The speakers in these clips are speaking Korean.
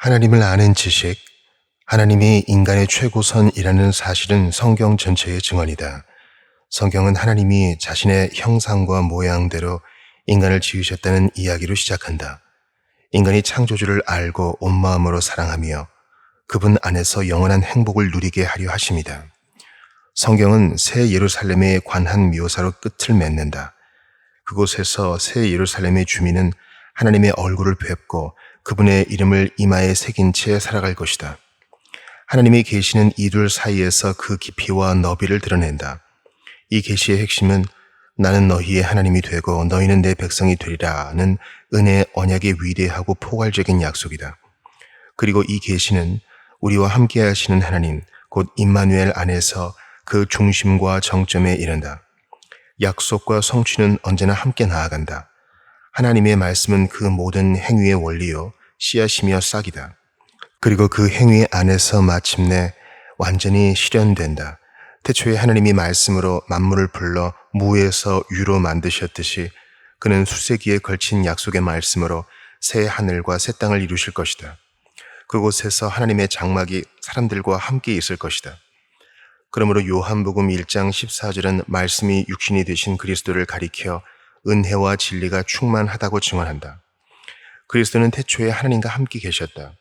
하나님을 아는 지식, 하나님이 인간의 최고선이라는 사실은 성경 전체의 증언이다. 성경은 하나님이 자신의 형상과 모양대로 인간을 지으셨다는 이야기로 시작한다. 인간이 창조주를 알고 온 마음으로 사랑하며 그분 안에서 영원한 행복을 누리게 하려 하십니다. 성경은 새 예루살렘에 관한 묘사로 끝을 맺는다. 그곳에서 새 예루살렘의 주민은 하나님의 얼굴을 뵙고 그분의 이름을 이마에 새긴 채 살아갈 것이다. 하나님이 계시는 이 둘 사이에서 그 깊이와 너비를 드러낸다. 이 계시의 핵심은 나는 너희의 하나님이 되고 너희는 내 백성이 되리라는 은혜의 언약의 위대하고 포괄적인 약속이다. 그리고 이 계시는 우리와 함께 하시는 하나님, 곧 임마누엘 안에서 그 중심과 정점에 이른다. 약속과 성취는 언제나 함께 나아간다. 하나님의 말씀은 그 모든 행위의 원리요, 씨앗이며 싹이다. 그리고 그 행위 안에서 마침내 완전히 실현된다. 태초에 하나님이 말씀으로 만물을 불러 무에서 유로 만드셨듯이 그는 수세기에 걸친 약속의 말씀으로 새 하늘과 새 땅을 이루실 것이다. 그곳에서 하나님의 장막이 사람들과 함께 있을 것이다. 그러므로 요한복음 1장 14절은 말씀이 육신이 되신 그리스도를 가리켜 은혜와 진리가 충만하다고 증언한다. 그리스도는 태초에 하나님과 함께 계셨다.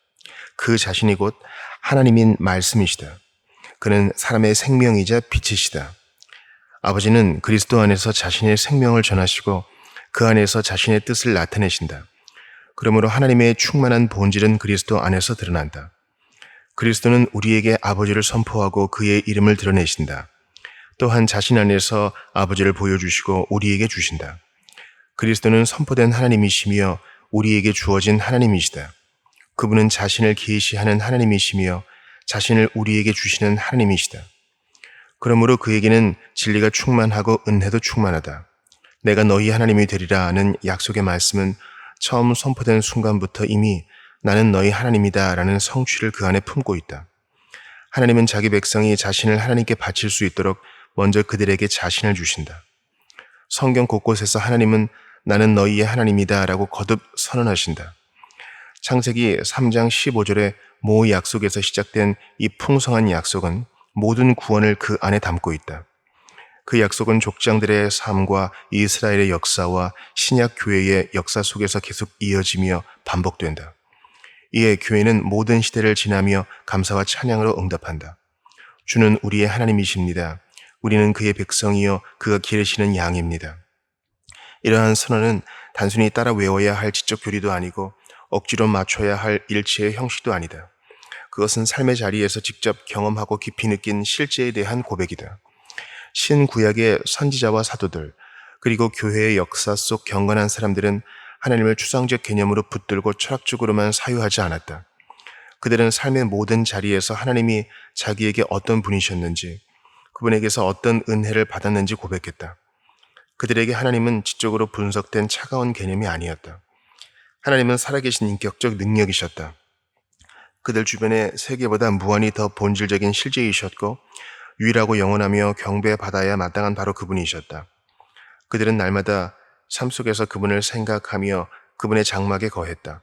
그 자신이 곧 하나님인 말씀이시다. 그는 사람의 생명이자 빛이시다. 아버지는 그리스도 안에서 자신의 생명을 전하시고 그 안에서 자신의 뜻을 나타내신다. 그러므로 하나님의 충만한 본질은 그리스도 안에서 드러난다. 그리스도는 우리에게 아버지를 선포하고 그의 이름을 드러내신다. 또한 자신 안에서 아버지를 보여주시고 우리에게 주신다. 그리스도는 선포된 하나님이시며 우리에게 주어진 하나님이시다. 그분은 자신을 계시하는 하나님이시며 자신을 우리에게 주시는 하나님이시다. 그러므로 그에게는 진리가 충만하고 은혜도 충만하다. 내가 너희 하나님이 되리라 하는 약속의 말씀은 처음 선포된 순간부터 이미 나는 너희 하나님이다 라는 성취를 그 안에 품고 있다. 하나님은 자기 백성이 자신을 하나님께 바칠 수 있도록 먼저 그들에게 자신을 주신다. 성경 곳곳에서 하나님은 나는 너희의 하나님이다 라고 거듭 선언하신다. 창세기 3장 15절의 모 약속에서 시작된 이 풍성한 약속은 모든 구원을 그 안에 담고 있다. 그 약속은 족장들의 삶과 이스라엘의 역사와 신약 교회의 역사 속에서 계속 이어지며 반복된다. 이에 교회는 모든 시대를 지나며 감사와 찬양으로 응답한다. 주는 우리의 하나님이십니다. 우리는 그의 백성이요 그가 기르시는 양입니다. 이러한 선언은 단순히 따라 외워야 할 지적 교리도 아니고 억지로 맞춰야 할 일체의 형식도 아니다. 그것은 삶의 자리에서 직접 경험하고 깊이 느낀 실제에 대한 고백이다. 신구약의 선지자와 사도들, 그리고 교회의 역사 속 경건한 사람들은 하나님을 추상적 개념으로 붙들고 철학적으로만 사유하지 않았다. 그들은 삶의 모든 자리에서 하나님이 자기에게 어떤 분이셨는지, 그분에게서 어떤 은혜를 받았는지 고백했다. 그들에게 하나님은 지적으로 분석된 차가운 개념이 아니었다. 하나님은 살아계신 인격적 능력이셨다. 그들 주변에 세계보다 무한히 더 본질적인 실제이셨고 유일하고 영원하며 경배받아야 마땅한 바로 그분이셨다. 그들은 날마다 삶 속에서 그분을 생각하며 그분의 장막에 거했다.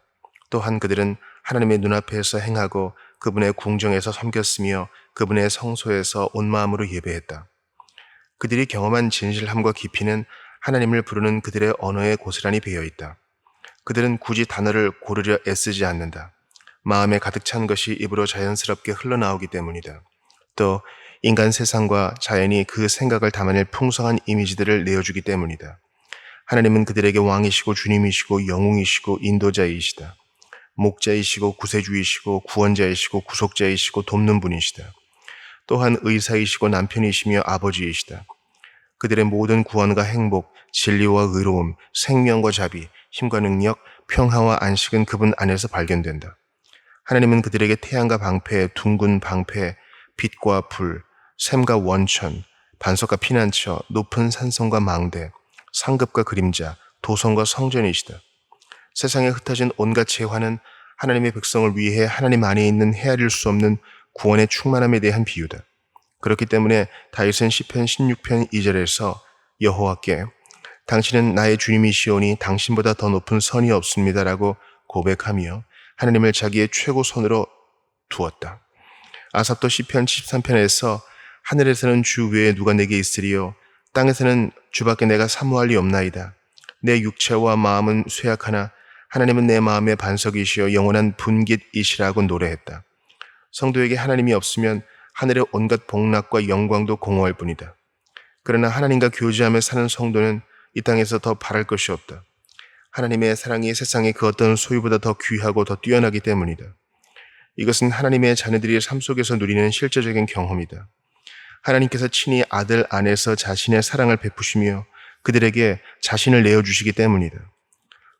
또한 그들은 하나님의 눈앞에서 행하고 그분의 궁정에서 섬겼으며 그분의 성소에서 온 마음으로 예배했다. 그들이 경험한 진실함과 깊이는 하나님을 부르는 그들의 언어에 고스란히 배어있다. 그들은 굳이 단어를 고르려 애쓰지 않는다. 마음에 가득 찬 것이 입으로 자연스럽게 흘러나오기 때문이다. 또 인간 세상과 자연이 그 생각을 담아낼 풍성한 이미지들을 내어주기 때문이다. 하나님은 그들에게 왕이시고 주님이시고 영웅이시고 인도자이시다. 목자이시고 구세주이시고 구원자이시고 구속자이시고 돕는 분이시다. 또한 의사이시고 남편이시며 아버지이시다. 그들의 모든 구원과 행복, 진리와 의로움, 생명과 자비, 힘과 능력, 평화와 안식은 그분 안에서 발견된다. 하나님은 그들에게 태양과 방패, 둥근 방패, 빛과 불, 샘과 원천, 반석과 피난처, 높은 산성과 망대, 상급과 그림자, 도성과 성전이시다. 세상에 흩어진 온갖 재화는 하나님의 백성을 위해 하나님 안에 있는 헤아릴 수 없는 구원의 충만함에 대한 비유다. 그렇기 때문에 다윗은 시편 16편 2절에서 여호와께 당신은 나의 주님이시오니 당신보다 더 높은 선이 없습니다라고 고백하며 하나님을 자기의 최고선으로 두었다. 아삽도 시편 73편에서 하늘에서는 주 외에 누가 내게 있으리요 땅에서는 주밖에 내가 사모할 리 없나이다. 내 육체와 마음은 쇠약하나 하나님은 내 마음의 반석이시여 영원한 분깃이시라고 노래했다. 성도에게 하나님이 없으면 하늘의 온갖 복락과 영광도 공허할 뿐이다. 그러나 하나님과 교제하며 사는 성도는 이 땅에서 더 바랄 것이 없다. 하나님의 사랑이 세상의 그 어떤 소유보다 더 귀하고 더 뛰어나기 때문이다. 이것은 하나님의 자녀들이 삶 속에서 누리는 실제적인 경험이다. 하나님께서 친히 아들 안에서 자신의 사랑을 베푸시며 그들에게 자신을 내어주시기 때문이다.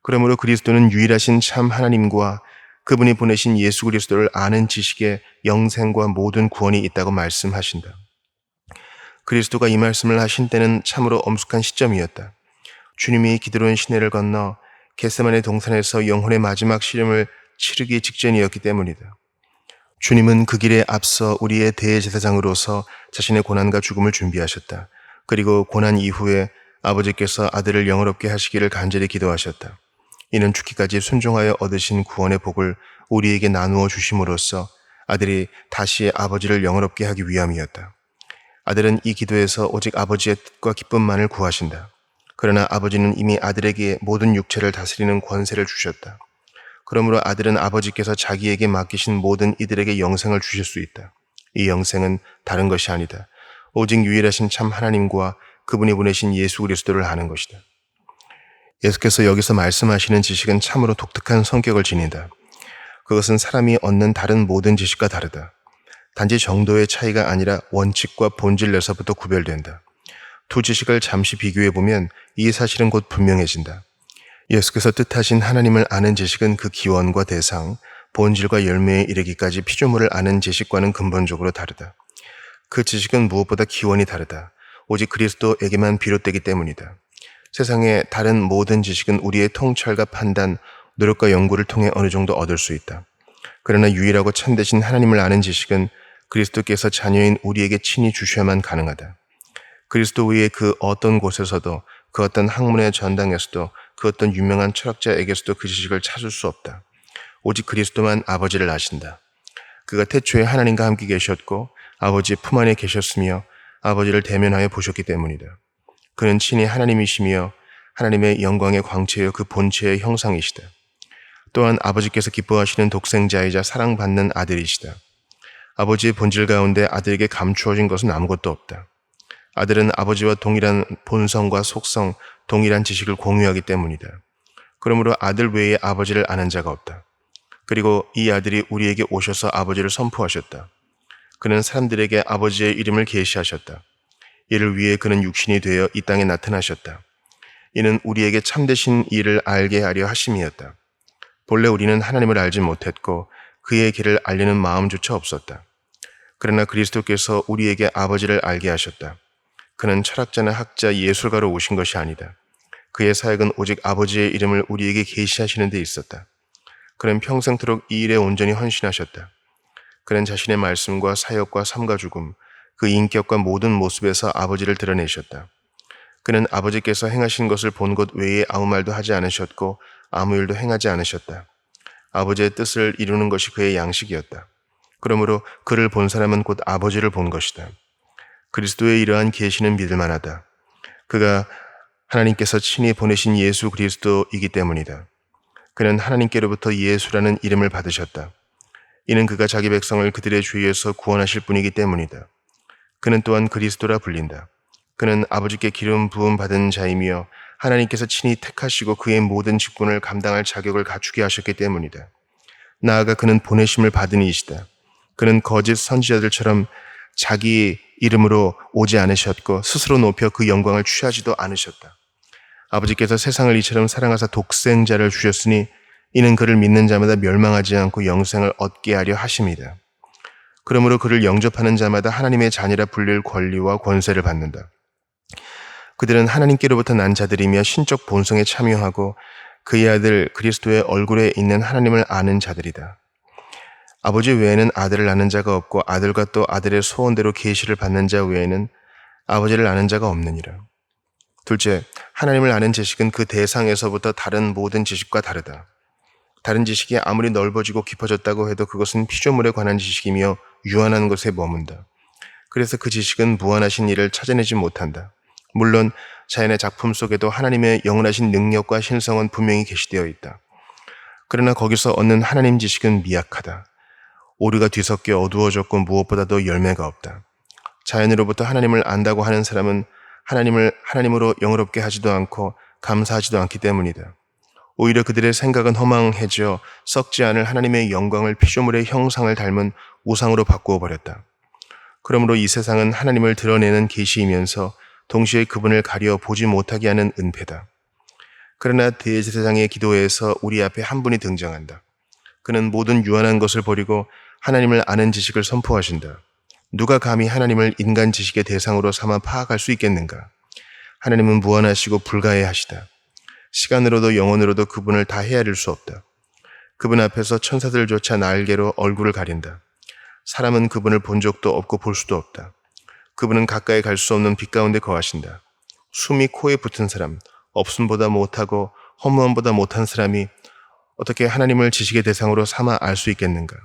그러므로 그리스도는 유일하신 참 하나님과 그분이 보내신 예수 그리스도를 아는 지식에 영생과 모든 구원이 있다고 말씀하신다. 그리스도가 이 말씀을 하신 때는 참으로 엄숙한 시점이었다. 주님이 기드론 시내를 건너 겟세마네 동산에서 영혼의 마지막 시름을 치르기 직전이었기 때문이다. 주님은 그 길에 앞서 우리의 대제사장으로서 자신의 고난과 죽음을 준비하셨다. 그리고 고난 이후에 아버지께서 아들을 영화롭게 하시기를 간절히 기도하셨다. 이는 죽기까지 순종하여 얻으신 구원의 복을 우리에게 나누어 주심으로써 아들이 다시 아버지를 영화롭게 하기 위함이었다. 아들은 이 기도에서 오직 아버지의 뜻과 기쁨만을 구하신다. 그러나 아버지는 이미 아들에게 모든 육체를 다스리는 권세를 주셨다. 그러므로 아들은 아버지께서 자기에게 맡기신 모든 이들에게 영생을 주실 수 있다. 이 영생은 다른 것이 아니다. 오직 유일하신 참 하나님과 그분이 보내신 예수 그리스도를 아는 것이다. 예수께서 여기서 말씀하시는 지식은 참으로 독특한 성격을 지닌다. 그것은 사람이 얻는 다른 모든 지식과 다르다. 단지 정도의 차이가 아니라 원칙과 본질에서부터 구별된다. 두 지식을 잠시 비교해보면 이 사실은 곧 분명해진다. 예수께서 뜻하신 하나님을 아는 지식은 그 기원과 대상, 본질과 열매에 이르기까지 피조물을 아는 지식과는 근본적으로 다르다. 그 지식은 무엇보다 기원이 다르다. 오직 그리스도에게만 비롯되기 때문이다. 세상의 다른 모든 지식은 우리의 통찰과 판단, 노력과 연구를 통해 어느 정도 얻을 수 있다. 그러나 유일하고 참되신 하나님을 아는 지식은 그리스도께서 자녀인 우리에게 친히 주셔야만 가능하다. 그리스도 외에 그 어떤 곳에서도, 그 어떤 학문의 전당에서도, 그 어떤 유명한 철학자에게서도 그 지식을 찾을 수 없다. 오직 그리스도만 아버지를 아신다. 그가 태초에 하나님과 함께 계셨고 아버지의 품 안에 계셨으며 아버지를 대면하여 보셨기 때문이다. 그는 친히 하나님이시며 하나님의 영광의 광채여 그 본체의 형상이시다. 또한 아버지께서 기뻐하시는 독생자이자 사랑받는 아들이시다. 아버지의 본질 가운데 아들에게 감추어진 것은 아무것도 없다. 아들은 아버지와 동일한 본성과 속성, 동일한 지식을 공유하기 때문이다. 그러므로 아들 외에 아버지를 아는 자가 없다. 그리고 이 아들이 우리에게 오셔서 아버지를 선포하셨다. 그는 사람들에게 아버지의 이름을 계시하셨다. 이를 위해 그는 육신이 되어 이 땅에 나타나셨다. 이는 우리에게 참되신 이를 알게 하려 하심이었다. 본래 우리는 하나님을 알지 못했고 그의 길을 알리는 마음조차 없었다. 그러나 그리스도께서 우리에게 아버지를 알게 하셨다. 그는 철학자나 학자, 예술가로 오신 것이 아니다. 그의 사역은 오직 아버지의 이름을 우리에게 계시하시는 데 있었다. 그는 평생토록 이 일에 온전히 헌신하셨다. 그는 자신의 말씀과 사역과 삶과 죽음, 그 인격과 모든 모습에서 아버지를 드러내셨다. 그는 아버지께서 행하신 것을 본 것 외에 아무 말도 하지 않으셨고 아무 일도 행하지 않으셨다. 아버지의 뜻을 이루는 것이 그의 양식이었다. 그러므로 그를 본 사람은 곧 아버지를 본 것이다. 그리스도의 이러한 계시는 믿을 만하다. 그가 하나님께서 친히 보내신 예수 그리스도이기 때문이다. 그는 하나님께로부터 예수라는 이름을 받으셨다. 이는 그가 자기 백성을 그들의 죄에서 구원하실 분이기 때문이다. 그는 또한 그리스도라 불린다. 그는 아버지께 기름 부음 받은 자이며 하나님께서 친히 택하시고 그의 모든 직분을 감당할 자격을 갖추게 하셨기 때문이다. 나아가 그는 보내심을 받은 이시다. 그는 거짓 선지자들처럼 자기 이름으로 오지 않으셨고 스스로 높여 그 영광을 취하지도 않으셨다. 아버지께서 세상을 이처럼 사랑하사 독생자를 주셨으니 이는 그를 믿는 자마다 멸망하지 않고 영생을 얻게 하려 하심이다. 그러므로 그를 영접하는 자마다 하나님의 자녀라 불릴 권리와 권세를 받는다. 그들은 하나님께로부터 난 자들이며 신적 본성에 참여하고 그의 아들 그리스도의 얼굴에 있는 하나님을 아는 자들이다. 아버지 외에는 아들을 아는 자가 없고 아들과 또 아들의 소원대로 계시를 받는 자 외에는 아버지를 아는 자가 없느니라. 둘째, 하나님을 아는 지식은 그 대상에서부터 다른 모든 지식과 다르다. 다른 지식이 아무리 넓어지고 깊어졌다고 해도 그것은 피조물에 관한 지식이며 유한한 것에 머문다. 그래서 그 지식은 무한하신 이를 찾아내지 못한다. 물론 자연의 작품 속에도 하나님의 영원하신 능력과 신성은 분명히 계시되어 있다. 그러나 거기서 얻는 하나님 지식은 미약하다. 오류가 뒤섞여 어두워졌고 무엇보다도 열매가 없다. 자연으로부터 하나님을 안다고 하는 사람은 하나님을 하나님으로 영어롭게 하지도 않고 감사하지도 않기 때문이다. 오히려 그들의 생각은 허망해져 썩지 않을 하나님의 영광을 피조물의 형상을 닮은 우상으로 바꾸어 버렸다. 그러므로 이 세상은 하나님을 드러내는 계시이면서 동시에 그분을 가려 보지 못하게 하는 은폐다. 그러나 대제사장의 기도에서 우리 앞에 한 분이 등장한다. 그는 모든 유한한 것을 버리고 하나님을 아는 지식을 선포하신다. 누가 감히 하나님을 인간 지식의 대상으로 삼아 파악할 수 있겠는가? 하나님은 무한하시고 불가해하시다. 시간으로도 영혼으로도 그분을 다 헤아릴 수 없다. 그분 앞에서 천사들조차 날개로 얼굴을 가린다. 사람은 그분을 본 적도 없고 볼 수도 없다. 그분은 가까이 갈 수 없는 빛 가운데 거하신다. 숨이 코에 붙은 사람, 없음보다 못하고 허무함보다 못한 사람이 어떻게 하나님을 지식의 대상으로 삼아 알 수 있겠는가?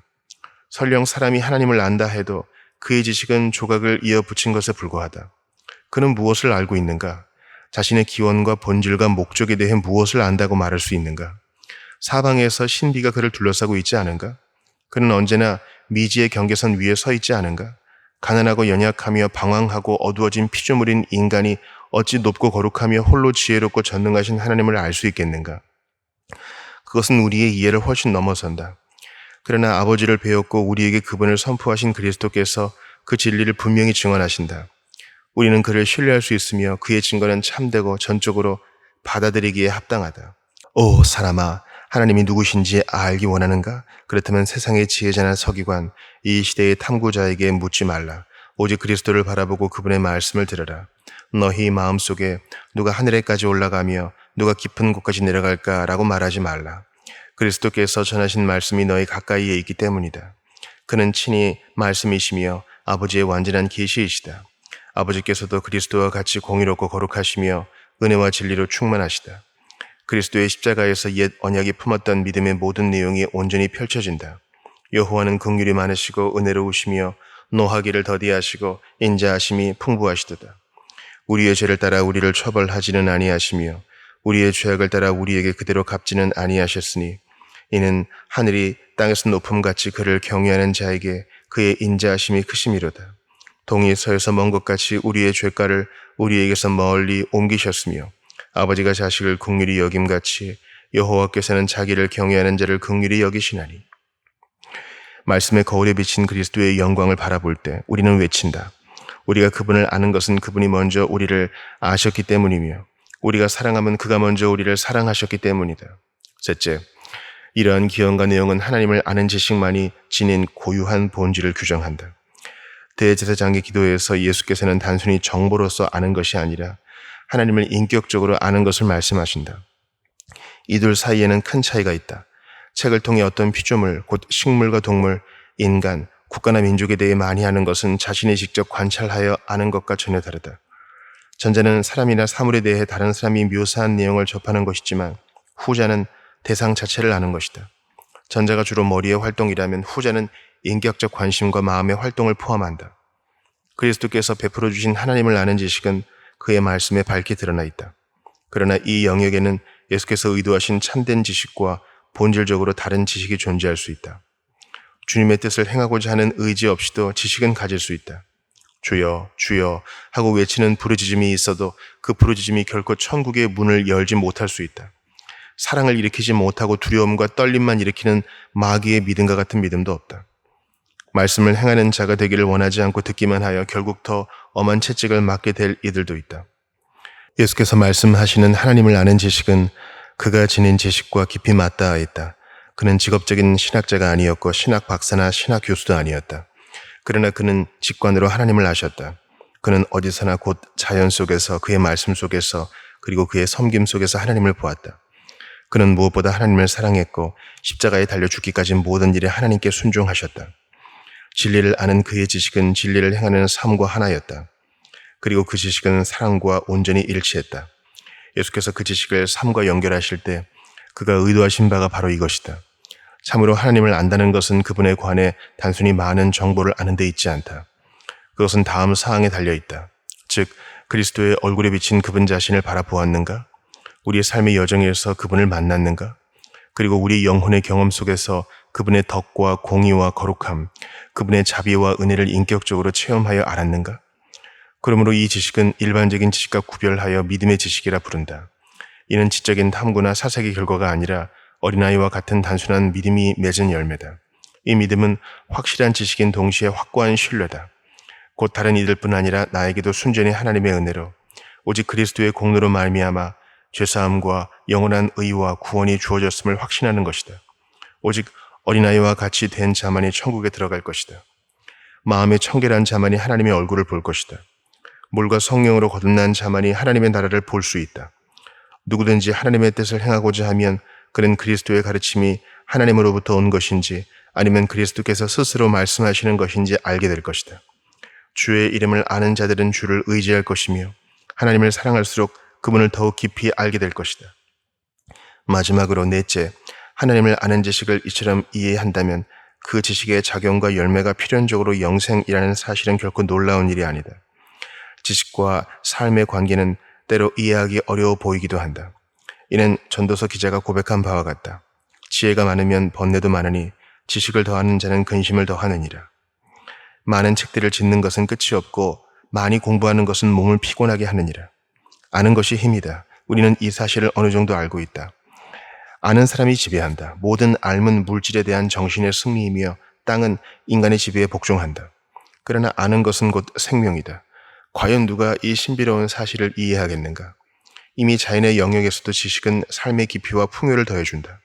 설령 사람이 하나님을 안다 해도 그의 지식은 조각을 이어 붙인 것에 불과하다. 그는 무엇을 알고 있는가? 자신의 기원과 본질과 목적에 대해 무엇을 안다고 말할 수 있는가? 사방에서 신비가 그를 둘러싸고 있지 않은가? 그는 언제나 미지의 경계선 위에 서 있지 않은가? 가난하고 연약하며 방황하고 어두워진 피조물인 인간이 어찌 높고 거룩하며 홀로 지혜롭고 전능하신 하나님을 알 수 있겠는가? 그것은 우리의 이해를 훨씬 넘어선다. 그러나 아버지를 배웠고 우리에게 그분을 선포하신 그리스도께서 그 진리를 분명히 증언하신다. 우리는 그를 신뢰할 수 있으며 그의 증거는 참되고 전적으로 받아들이기에 합당하다. 오 사람아, 하나님이 누구신지 알기 원하는가? 그렇다면 세상의 지혜자나 서기관, 이 시대의 탐구자에게 묻지 말라. 오직 그리스도를 바라보고 그분의 말씀을 들으라. 너희 마음속에 누가 하늘에까지 올라가며 누가 깊은 곳까지 내려갈까? 라고 말하지 말라. 그리스도께서 전하신 말씀이 너희 가까이에 있기 때문이다. 그는 친히 말씀이시며 아버지의 완전한 계시이시다. 아버지께서도 그리스도와 같이 공의롭고 거룩하시며 은혜와 진리로 충만하시다. 그리스도의 십자가에서 옛 언약이 품었던 믿음의 모든 내용이 온전히 펼쳐진다. 여호와는 긍휼이 많으시고 은혜로우시며 노하기를 더디하시고 인자하심이 풍부하시도다. 우리의 죄를 따라 우리를 처벌하지는 아니하시며 우리의 죄악을 따라 우리에게 그대로 갚지는 아니하셨으니 이는 하늘이 땅에서 높음같이 그를 경외하는 자에게 그의 인자하심이 크심이로다. 동이 서에서 먼 것 같이 우리의 죄가를 우리에게서 멀리 옮기셨으며 아버지가 자식을 긍휼히 여김같이 여호와께서는 자기를 경외하는 자를 긍휼히 여기시나니. 말씀의 거울에 비친 그리스도의 영광을 바라볼 때 우리는 외친다. 우리가 그분을 아는 것은 그분이 먼저 우리를 아셨기 때문이며 우리가 사랑하면 그가 먼저 우리를 사랑하셨기 때문이다. 셋째, 이러한 기원과 내용은 하나님을 아는 지식만이 지닌 고유한 본질을 규정한다. 대제사장의 기도에서 예수께서는 단순히 정보로서 아는 것이 아니라 하나님을 인격적으로 아는 것을 말씀하신다. 이 둘 사이에는 큰 차이가 있다. 책을 통해 어떤 피조물, 곧 식물과 동물, 인간, 국가나 민족에 대해 많이 아는 것은 자신이 직접 관찰하여 아는 것과 전혀 다르다. 전자는 사람이나 사물에 대해 다른 사람이 묘사한 내용을 접하는 것이지만 후자는 대상 자체를 아는 것이다. 전자가 주로 머리의 활동이라면 후자는 인격적 관심과 마음의 활동을 포함한다. 그리스도께서 베풀어 주신 하나님을 아는 지식은 그의 말씀에 밝게 드러나 있다. 그러나 이 영역에는 예수께서 의도하신 참된 지식과 본질적으로 다른 지식이 존재할 수 있다. 주님의 뜻을 행하고자 하는 의지 없이도 지식은 가질 수 있다. 주여, 주여 하고 외치는 부르짖음이 있어도 그 부르짖음이 결코 천국의 문을 열지 못할 수 있다. 사랑을 일으키지 못하고 두려움과 떨림만 일으키는 마귀의 믿음과 같은 믿음도 없다. 말씀을 행하는 자가 되기를 원하지 않고 듣기만 하여 결국 더 엄한 채찍을 맞게 될 이들도 있다. 예수께서 말씀하시는 하나님을 아는 지식은 그가 지닌 지식과 깊이 맞닿아있다. 그는 직업적인 신학자가 아니었고 신학 박사나 신학 교수도 아니었다. 그러나 그는 직관으로 하나님을 아셨다. 그는 어디서나 곧 자연 속에서 그의 말씀 속에서 그리고 그의 섬김 속에서 하나님을 보았다. 그는 무엇보다 하나님을 사랑했고 십자가에 달려 죽기까지 모든 일에 하나님께 순종하셨다. 진리를 아는 그의 지식은 진리를 행하는 삶과 하나였다. 그리고 그 지식은 사랑과 온전히 일치했다. 예수께서 그 지식을 삶과 연결하실 때 그가 의도하신 바가 바로 이것이다. 참으로 하나님을 안다는 것은 그분에 관해 단순히 많은 정보를 아는 데 있지 않다. 그것은 다음 사항에 달려있다. 즉, 그리스도의 얼굴에 비친 그분 자신을 바라보았는가? 우리의 삶의 여정에서 그분을 만났는가? 그리고 우리 영혼의 경험 속에서 그분의 덕과 공의와 거룩함, 그분의 자비와 은혜를 인격적으로 체험하여 알았는가? 그러므로 이 지식은 일반적인 지식과 구별하여 믿음의 지식이라 부른다. 이는 지적인 탐구나 사색의 결과가 아니라 어린아이와 같은 단순한 믿음이 맺은 열매다. 이 믿음은 확실한 지식인 동시에 확고한 신뢰다. 곧 다른 이들뿐 아니라 나에게도 순전히 하나님의 은혜로 오직 그리스도의 공로로 말미암아 죄사함과 영원한 의와 구원이 주어졌음을 확신하는 것이다. 오직 어린아이와 같이 된 자만이 천국에 들어갈 것이다. 마음에 청결한 자만이 하나님의 얼굴을 볼 것이다. 물과 성령으로 거듭난 자만이 하나님의 나라를 볼 수 있다. 누구든지 하나님의 뜻을 행하고자 하면 그는 그리스도의 가르침이 하나님으로부터 온 것인지 아니면 그리스도께서 스스로 말씀하시는 것인지 알게 될 것이다. 주의 이름을 아는 자들은 주를 의지할 것이며 하나님을 사랑할수록 그분을 더욱 깊이 알게 될 것이다. 마지막으로 넷째, 하나님을 아는 지식을 이처럼 이해한다면 그 지식의 작용과 열매가 필연적으로 영생이라는 사실은 결코 놀라운 일이 아니다. 지식과 삶의 관계는 때로 이해하기 어려워 보이기도 한다. 이는 전도서 기자가 고백한 바와 같다. 지혜가 많으면 번뇌도 많으니 지식을 더하는 자는 근심을 더하느니라. 많은 책들을 짓는 것은 끝이 없고 많이 공부하는 것은 몸을 피곤하게 하느니라. 아는 것이 힘이다. 우리는 이 사실을 어느 정도 알고 있다. 아는 사람이 지배한다. 모든 알은 물질에 대한 정신의 승리이며 땅은 인간의 지배에 복종한다. 그러나 아는 것은 곧 생명이다. 과연 누가 이 신비로운 사실을 이해하겠는가? 이미 자연의 영역에서도 지식은 삶의 깊이와 풍요를 더해준다.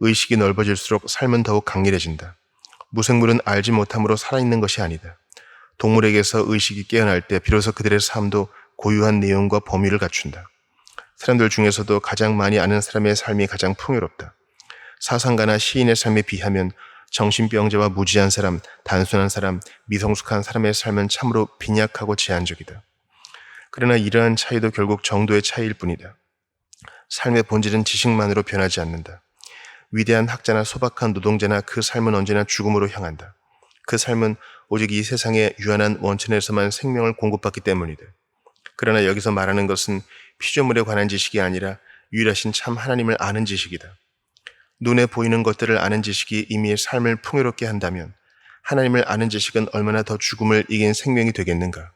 의식이 넓어질수록 삶은 더욱 강렬해진다. 무생물은 알지 못함으로 살아있는 것이 아니다. 동물에게서 의식이 깨어날 때 비로소 그들의 삶도 고유한 내용과 범위를 갖춘다. 사람들 중에서도 가장 많이 아는 사람의 삶이 가장 풍요롭다. 사상가나 시인의 삶에 비하면 정신병자와 무지한 사람, 단순한 사람, 미성숙한 사람의 삶은 참으로 빈약하고 제한적이다. 그러나 이러한 차이도 결국 정도의 차이일 뿐이다. 삶의 본질은 지식만으로 변하지 않는다. 위대한 학자나 소박한 노동자나 그 삶은 언제나 죽음으로 향한다. 그 삶은 오직 이 세상의 유한한 원천에서만 생명을 공급받기 때문이다. 그러나 여기서 말하는 것은 피조물에 관한 지식이 아니라 유일하신 참 하나님을 아는 지식이다. 눈에 보이는 것들을 아는 지식이 이미 삶을 풍요롭게 한다면 하나님을 아는 지식은 얼마나 더 죽음을 이긴 생명이 되겠는가?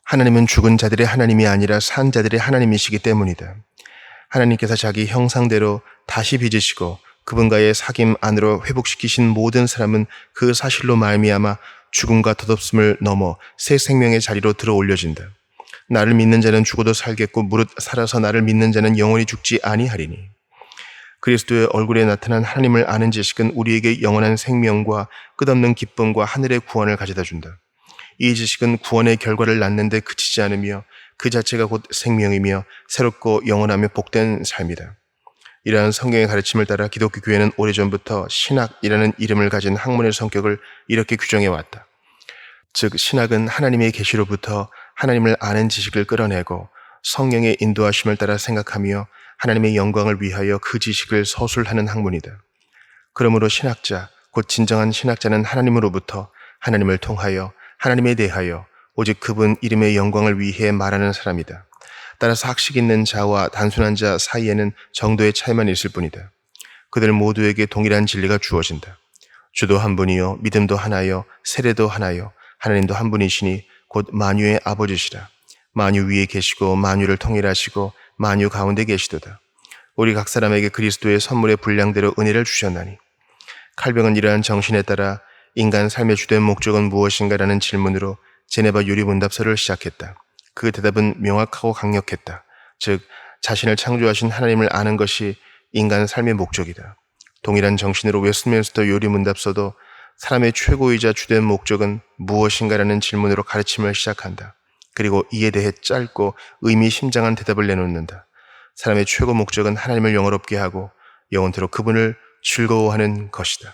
하나님은 죽은 자들의 하나님이 아니라 산 자들의 하나님이시기 때문이다. 하나님께서 자기 형상대로 다시 빚으시고 그분과의 사귐 안으로 회복시키신 모든 사람은 그 사실로 말미암아 죽음과 덧없음을 넘어 새 생명의 자리로 들어 올려진다. 나를 믿는 자는 죽어도 살겠고 무릇 살아서 나를 믿는 자는 영원히 죽지 아니하리니. 그리스도의 얼굴에 나타난 하나님을 아는 지식은 우리에게 영원한 생명과 끝없는 기쁨과 하늘의 구원을 가져다 준다. 이 지식은 구원의 결과를 낳는데 그치지 않으며 그 자체가 곧 생명이며 새롭고 영원하며 복된 삶이다. 이러한 성경의 가르침을 따라 기독교 교회는 오래전부터 신학이라는 이름을 가진 학문의 성격을 이렇게 규정해 왔다. 즉 신학은 하나님의 계시로부터 하나님을 아는 지식을 끌어내고 성령의 인도하심을 따라 생각하며 하나님의 영광을 위하여 그 지식을 서술하는 학문이다. 그러므로 신학자, 곧 진정한 신학자는 하나님으로부터 하나님을 통하여 하나님에 대하여 오직 그분 이름의 영광을 위해 말하는 사람이다. 따라서 학식 있는 자와 단순한 자 사이에는 정도의 차이만 있을 뿐이다. 그들 모두에게 동일한 진리가 주어진다. 주도 한 분이요 믿음도 하나요 세례도 하나요 하나님도 한 분이시니 곧 만유의 아버지시라. 만유 위에 계시고 만유를 통일하시고 만유 가운데 계시도다. 우리 각 사람에게 그리스도의 선물의 분량대로 은혜를 주셨나니. 칼병은 이러한 정신에 따라 인간 삶의 주된 목적은 무엇인가라는 질문으로 제네바 유리문답서를 시작했다. 그 대답은 명확하고 강력했다. 즉 자신을 창조하신 하나님을 아는 것이 인간 삶의 목적이다. 동일한 정신으로 웨스트민스터 유리문답서도 사람의 최고이자 주된 목적은 무엇인가라는 질문으로 가르침을 시작한다. 그리고 이에 대해 짧고 의미심장한 대답을 내놓는다. 사람의 최고 목적은 하나님을 영화롭게 하고 영원토록 그분을 즐거워하는 것이다.